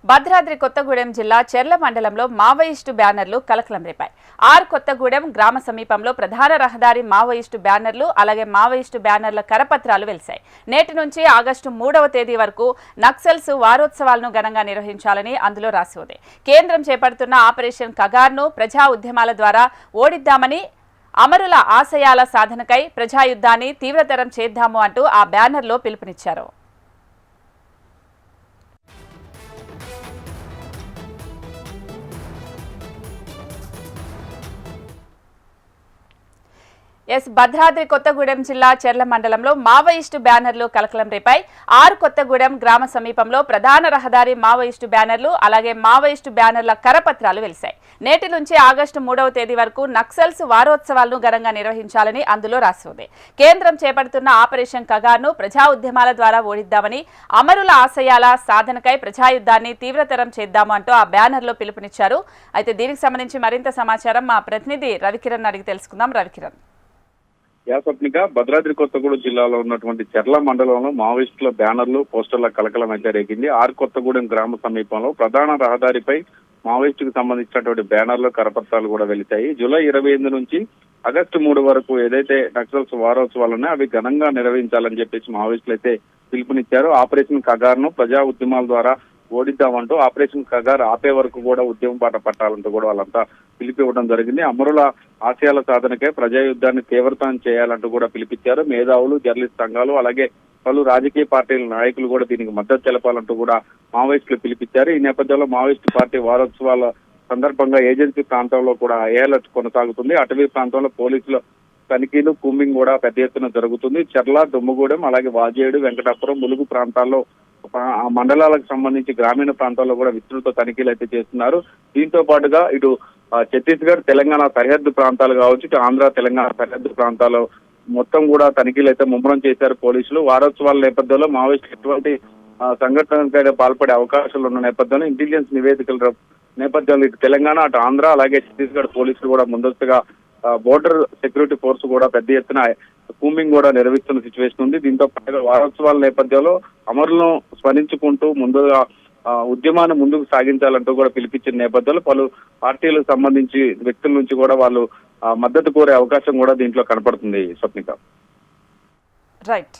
భద్రాద్రి కొత్తగూడెం జిల్లా చెర్ల మండలంలో మావోయిస్టు బ్యానర్లు కలకలం రేపాయి. కొత్తగూడెం గ్రామ సమీపంలో ప్రధాన రహదారి మావోయిస్టు బ్యానర్లు అలాగే మావోయిస్టు బ్యానర్ల కరపత్రాలు వెలిశాయి. నేటి నుంచి ఆగస్టు 3వ తేదీ వరకు నక్సల్స్ వారోత్సవాలను ఘనంగా నిర్వహించాలని అందులో రాసి ఉంది. కేంద్రం చేపడుతున్న ఆపరేషన్ కగార్ను ప్రజా ఉద్యమాల ద్వారా ఓడిద్దామని, అమరుల ఆశయాల సాధనకై ప్రజాయుద్ధాన్ని తీవ్రతరం చేద్దాము అంటూ ఆ బ్యానర్లో పిలుపునిచ్చారు. భద్రాద్రి కొత్తగూడెం జిల్లా చెర్ల మండలంలో మావోయిస్టు బ్యానర్లు కలకలం రేపాయి. కొత్తగూడెం గ్రామ సమీపంలో ప్రధాన రహదారి మావోయిస్టు బ్యానర్లు అలాగే మావోయిస్టు బ్యానర్ల కరపత్రాలు వెలిశాయి. నేటి నుంచి ఆగస్టు 3వ తేదీ వరకు నక్సల్స్ వారోత్సవాలను ఘనంగా నిర్వహించాలని అందులో రాసి ఉంది. కేంద్రం చేపడుతున్న ఆపరేషన్ కగార్ను ప్రజా ఉద్యమాల ద్వారా ఓడిద్దామని, అమరుల ఆశయాల సాధనకై ప్రజాయుద్ధాన్ని తీవ్రతరం చేద్దాము అంటూ ఆ బ్యానర్లో పిలుపునిచ్చారు. అయితే దీనికి సంబంధించి మరింత సమాచారం మా ప్రతినిధి రవికిరణ్ అడిగి తెలుసుకుందాం. రవికిరణ్. యాసప్నిగా భద్రాద్రి కొత్తగూడెం జిల్లాలో ఉన్నటువంటి చెర్ల మండలంలో మావోయిస్టుల బ్యానర్లు, పోస్టర్ల కలకలం అయితే రేగింది. కొత్తగూడెం గ్రామ సమీపంలో ప్రధాన రహదారిపై మావోయిస్టుకు సంబంధించినటువంటి బ్యానర్లు, కరపత్రాలు కూడా వెలిచాయి. జూలై 28 నుంచి ఆగస్టు 3 వరకు ఏదైతే నక్సల్స్ వారోత్సవాలు ఉన్నాయో అవి ఘనంగా నిర్వహించాలని చెప్పేసి మావోయిస్టులు అయితే పిలుపునిచ్చారు. ఆపరేషన్ కగార్ను ప్రజా ఉద్యమాల ద్వారా ఓడిద్దామంటూ ఆపరేషన్ కగార్ ఆపే వరకు కూడా ఉద్యమం బాట పట్టాలంటూ కూడా వాళ్ళంతా పిలిపివ్వడం జరిగింది. అమరుల ఆశయాల సాధనకే ప్రజాయుద్ధాన్ని తీవ్రతం చేయాలంటూ కూడా పిలిపించారు. మేధావులు, జర్నలిస్ట్ సంఘాలు అలాగే పలు రాజకీయ పార్టీల నాయకులు కూడా దీనికి మద్దతు తెలపాలంటూ కూడా మావోయిస్టులు పిలిపించారు. ఈ నేపథ్యంలో మావోయిస్టు పార్టీ వారోత్సవాల సందర్భంగా ఏజెన్సీ ప్రాంతంలో కూడా అలర్ట్ కొనసాగుతుంది. అటవీ ప్రాంతంలో పోలీసుల తనిఖీలు, కూంబింగ్ కూడా పెద్ద ఎత్తున జరుగుతుంది. చెర్ల, దుమ్మగూడెం అలాగే వాజేడు, వెంకటాపురం, ములుగు ప్రాంతాల్లో ఆ మండలాలకు సంబంధించి గ్రామీణ ప్రాంతాల్లో కూడా విస్తృత తనిఖీలు అయితే చేస్తున్నారు. దీంతో పాటుగా ఇటు ఛత్తీస్గఢ్, తెలంగాణ సరిహద్దు ప్రాంతాలు కావచ్చు, ఇటు ఆంధ్ర, తెలంగాణ సరిహద్దు ప్రాంతాల్లో మొత్తం కూడా తనిఖీలు అయితే ముమ్మరం చేశారు పోలీసులు. వారోత్సవాల నేపథ్యంలో మావోయిస్టులు ఎటువంటి సంఘటనకైనా పాల్పడే అవకాశాలు ఉన్న నేపథ్యంలో ఇంటెలిజెన్స్ నివేదికల నేపథ్యంలో ఇటు తెలంగాణ, అటు ఆంధ్ర అలాగే ఛత్తీస్గఢ్ పోలీసులు కూడా ముందస్తుగా బోర్డర్ సెక్యూరిటీ ఫోర్స్ కూడా పెద్ద ఎత్తున కూంబింగ్ కూడా నిర్వహిస్తున్న సిచ్యువేషన్ ఉంది. దీంతో పాటుగా వారోత్సవాల నేపథ్యంలో అమరులను స్మరించుకుంటూ ముందుగా ఉద్యమాన్ని ముందుకు సాగించాలంటూ కూడా పిలిపించిన నేపథ్యంలో పలు పార్టీలకు సంబంధించి వ్యక్తుల నుంచి కూడా వాళ్ళు మద్దతు కోరే అవకాశం కూడా దీంట్లో కనపడుతుంది. స్వప్నిక. రైట్.